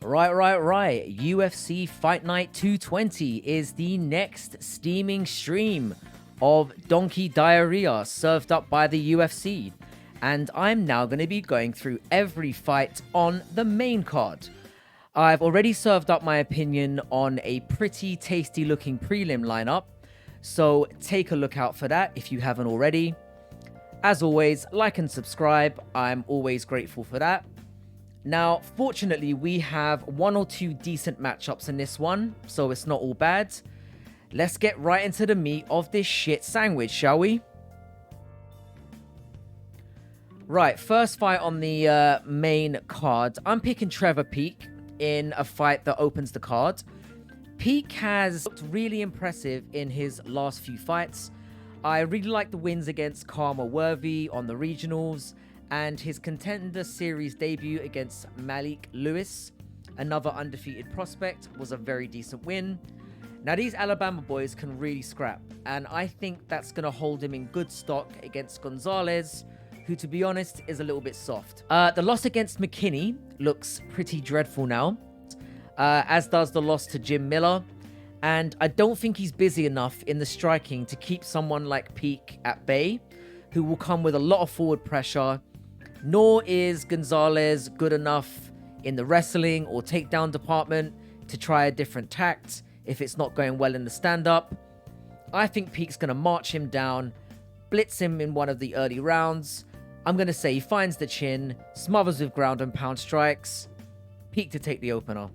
Right. UFC Fight Night 220 is the next steaming stream of donkey diarrhea served up by the UFC. And I'm now going to be going through every fight on the main card. I've already served up my opinion on a pretty tasty looking prelim lineup, so take a look out for that if you haven't already. As always, like and subscribe, I'm always grateful for that. Now, fortunately, we have one or two decent matchups in this one, so it's not all bad. Let's get right into the meat of this shit sandwich, shall we? Right, first fight on the main card. I'm picking Trevor Peek in a fight that opens the card. Peek has looked really impressive in his last few fights. I really like the wins against Karma Worthy on the regionals, and his Contender Series debut against Malik Lewis, another undefeated prospect, was a very decent win. Now, these Alabama boys can really scrap, and I think that's going to hold him in good stock against Gonzalez, who, to be honest, is a little bit soft. The loss against McKinney looks pretty dreadful now, as does the loss to Jim Miller, and I don't think he's busy enough in the striking to keep someone like Peek at bay, who will come with a lot of forward pressure. Nor is Gonzalez good enough in the wrestling or takedown department to try a different tact if it's not going well in the stand-up. I think Peek's going to march him down, blitz him in one of the early rounds. I'm going to say he finds the chin, smothers with ground and pound strikes. Peek to take the opener.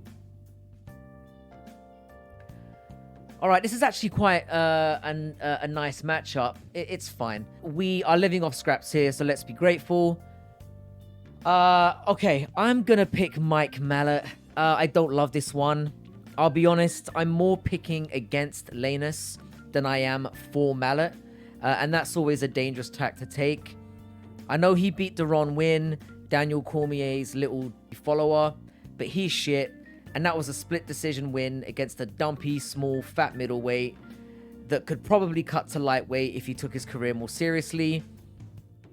Alright, this is actually quite a nice matchup. It's fine. We are living off scraps here, so let's be grateful. Okay, I'm gonna pick Mike Malot. I don't love this one. I'll be honest, I'm more picking against Lainess than I am for Malot. And that's always a dangerous tack to take. I know he beat Deron Wynn, Daniel Cormier's little follower, but he's shit. And that was a split decision win against a dumpy, small, fat middleweight that could probably cut to lightweight if he took his career more seriously.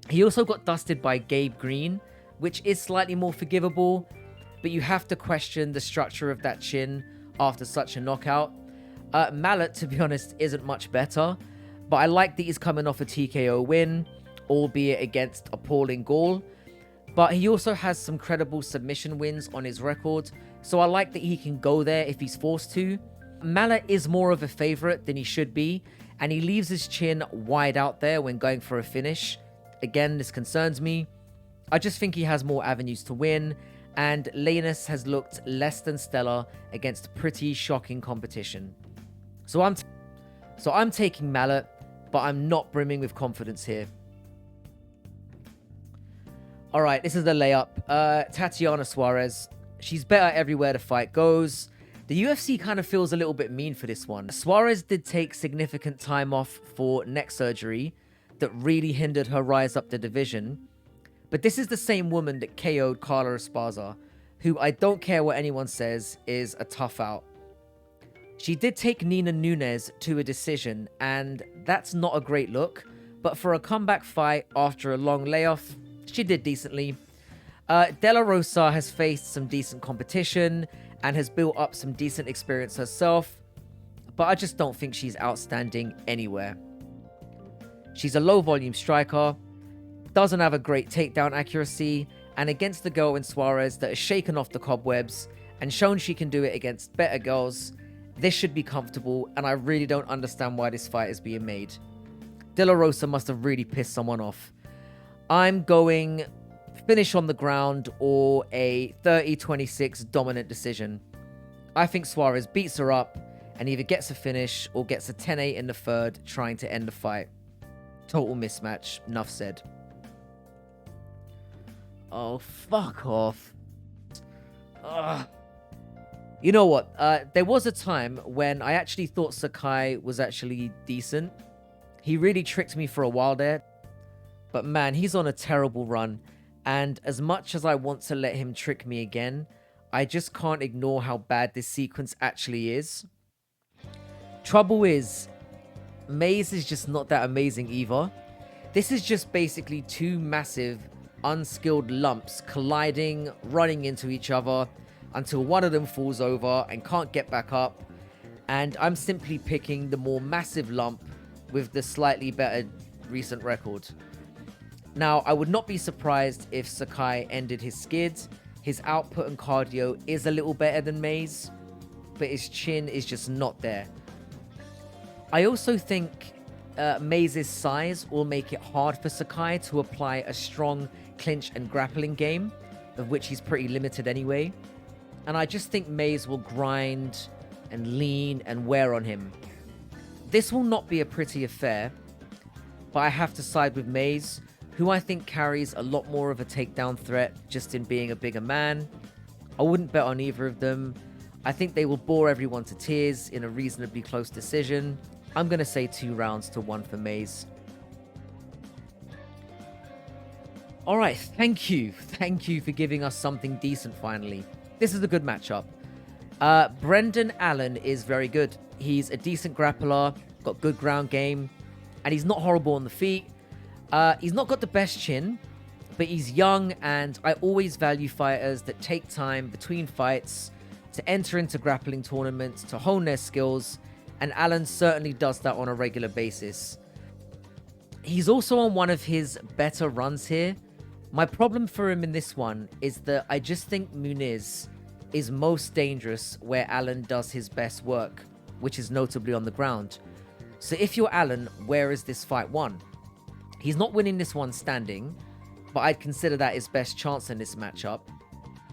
He also got dusted by Gabe Green, which is slightly more forgivable, but you have to question the structure of that chin after such a knockout. Malot, to be honest, isn't much better, but I like that he's coming off a TKO win, albeit against appalling Gaul. But he also has some credible submission wins on his record, so I like that he can go there if he's forced to. Malot is more of a favorite than he should be, and he leaves his chin wide out there when going for a finish. Again, this concerns me. I just think he has more avenues to win, and Lainess has looked less than stellar against pretty shocking competition. So I'm taking Malot, but I'm not brimming with confidence here. Alright, this is the layup. Tatiana Suarez. She's better everywhere the fight goes. The UFC kind of feels a little bit mean for this one. Suarez did take significant time off for neck surgery that really hindered her rise up the division. But this is the same woman that KO'd Carla Esparza, who I don't care what anyone says is a tough out. She did take Nina Nunes to a decision, and that's not a great look. But for a comeback fight after a long layoff, she did decently. De La Rosa has faced some decent competition and has built up some decent experience herself, but I just don't think she's outstanding anywhere. She's a low-volume striker, doesn't have a great takedown accuracy, and against the girl in Suarez that has shaken off the cobwebs and shown she can do it against better girls, this should be comfortable, and I really don't understand why this fight is being made. De La Rosa must have really pissed someone off. I'm going finish on the ground or a 30-26 dominant decision. I think Suarez beats her up and either gets a finish or gets a 10-8 in the third, trying to end the fight. Total mismatch. Enough said. Oh, fuck off. Ugh. You know what? There was a time when I actually thought Sakai was actually decent. He really tricked me for a while there. But man, he's on a terrible run. And as much as I want to let him trick me again, I just can't ignore how bad this sequence actually is. Trouble is, Maze is just not that amazing either. This is just basically two massive, unskilled lumps colliding, running into each other, until one of them falls over and can't get back up. And I'm simply picking the more massive lump with the slightly better recent record. Now, I would not be surprised if Sakai ended his skid. His output and cardio is a little better than May's, but his chin is just not there. I also think May's size will make it hard for Sakai to apply a strong clinch and grappling game, of which he's pretty limited anyway. And I just think May's will grind and lean and wear on him. This will not be a pretty affair, but I have to side with May's, who I think carries a lot more of a takedown threat just in being a bigger man. I wouldn't bet on either of them. I think they will bore everyone to tears in a reasonably close decision. I'm going to say 2 rounds to 1 for May's. All right, thank you. Thank you for giving us something decent finally. This is a good matchup. Brendan Allen is very good. He's a decent grappler, got good ground game, and he's not horrible on the feet. He's not got the best chin, but he's young, and I always value fighters that take time between fights to enter into grappling tournaments, to hone their skills, and Allen certainly does that on a regular basis. He's also on one of his better runs here. My problem for him in this one is that I just think Muniz is most dangerous where Allen does his best work, which is notably on the ground. So if you're Allen, where is this fight won? He's not winning this one standing, but I'd consider that his best chance in this matchup.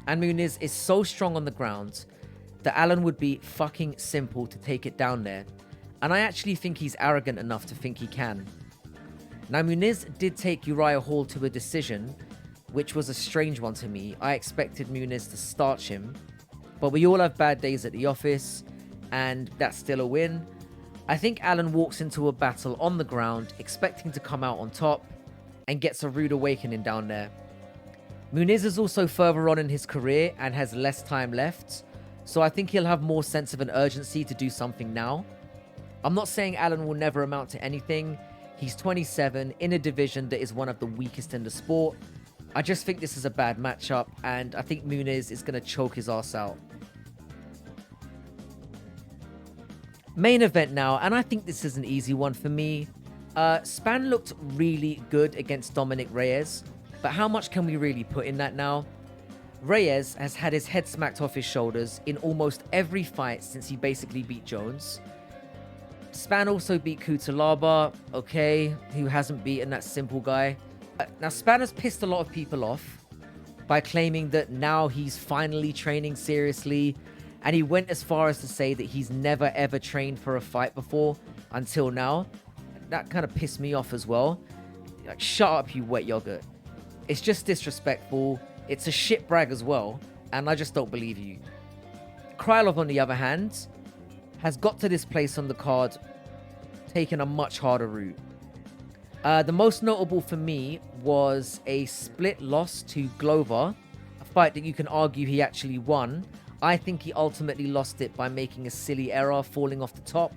And Muniz is so strong on the ground that Allen would be fucking simple to take it down there. And I actually think he's arrogant enough to think he can. Now, Muniz did take Uriah Hall to a decision, which was a strange one to me. I expected Muniz to starch him, but we all have bad days at the office, and that's still a win. I think Allen walks into a battle on the ground, expecting to come out on top, and gets a rude awakening down there. Muniz is also further on in his career and has less time left, so I think he'll have more sense of an urgency to do something now. I'm not saying Allen will never amount to anything. He's 27 in a division that is one of the weakest in the sport. I just think this is a bad matchup, and I think Muniz is going to choke his ass out. Main event now, and I think this is an easy one for me. Spann looked really good against Dominic Reyes, but how much can we really put in that now? Reyes has had his head smacked off his shoulders in almost every fight since he basically beat Jones. Spann also beat Kutalaba, okay, who hasn't beaten that simple guy. Now, Spann has pissed a lot of people off by claiming that now he's finally training seriously, and he went as far as to say that he's never ever trained for a fight before until now. That kind of pissed me off as well. Like, shut up, you wet yogurt. It's just disrespectful. It's a shit brag as well, and I just don't believe you. Krylov, on the other hand, has got to this place on the card taking a much harder route. The most notable for me was a split loss to Glover, a fight that you can argue he actually won. I think he ultimately lost it by making a silly error, falling off the top.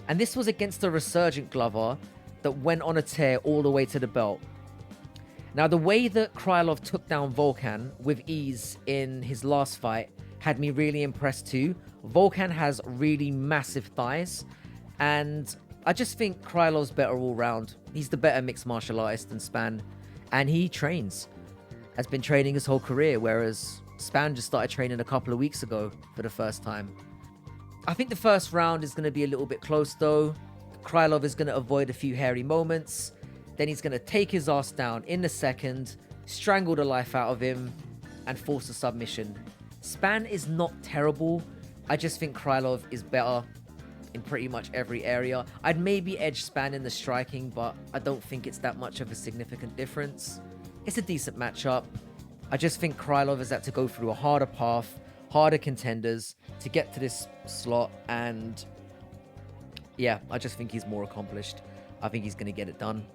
And this was against a resurgent Glover that went on a tear all the way to the belt. Now, the way that Krylov took down Volkan with ease in his last fight had me really impressed too. Volkan has really massive thighs, and I just think Krylov's better all round. He's the better mixed martial artist than Spann, and he trains. Has been training his whole career, whereas Spann just started training a couple of weeks ago for the first time. I think the first round is going to be a little bit close though. Krylov is going to avoid a few hairy moments. Then he's going to take his ass down in the second, strangle the life out of him, and force a submission. Spann is not terrible. I just think Krylov is better in pretty much every area. I'd maybe edge Spann in the striking, but I don't think it's that much of a significant difference. It's a decent matchup. I just think Krylov has had to go through a harder path, harder contenders to get to this slot, and yeah, I just think he's more accomplished. I think he's going to get it done.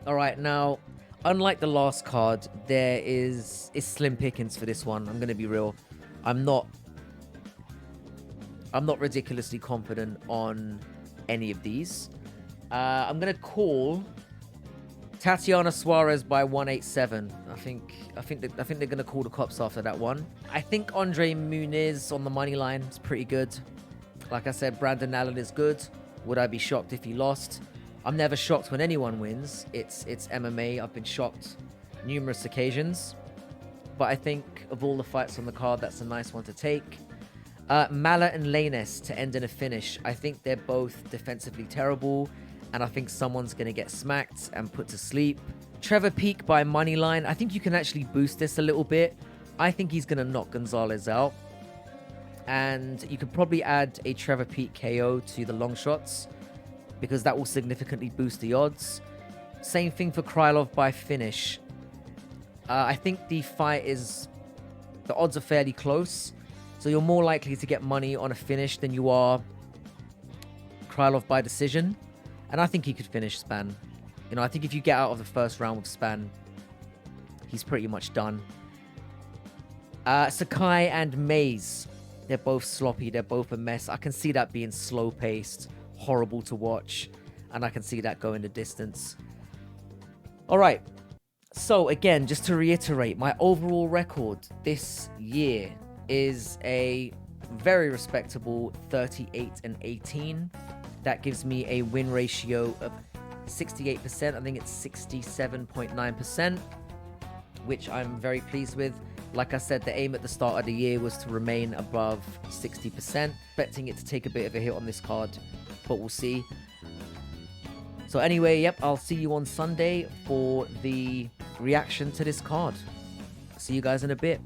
All right, now, unlike the last card, there is slim pickings for this one. I'm going to be real. I'm not ridiculously confident on any of these. I'm going to call Tatiana Suarez by 187. I think they're gonna call the cops after that one. I think Andre Muniz on the money line is pretty good. Like I said, Brandon Allen is good. Would I be shocked if he lost? I'm never shocked when anyone wins. It's MMA. I've been shocked numerous occasions. But I think of all the fights on the card, that's a nice one to take. Malot and Lainess to end in a finish. I think they're both defensively terrible, and I think someone's going to get smacked and put to sleep. Trevor Peek by moneyline. I think you can actually boost this a little bit. I think he's going to knock Gonzalez out. And you could probably add a Trevor Peek KO to the long shots, because that will significantly boost the odds. Same thing for Krylov by finish. I think the odds are fairly close. So you're more likely to get money on a finish than you are Krylov by decision. And I think he could finish Spann. You know, I think if you get out of the first round with Spann, he's pretty much done. Sakai and Maze. They're both sloppy. They're both a mess. I can see that being slow-paced, horrible to watch. And I can see that going the distance. All right. So, again, just to reiterate, my overall record this year is a very respectable 38-18. That gives me a win ratio of 68%. I think it's 67.9%, which I'm very pleased with. Like I said, the aim at the start of the year was to remain above 60%. Expecting it to take a bit of a hit on this card, but we'll see. So anyway, yep, I'll see you on Sunday for the reaction to this card. See you guys in a bit.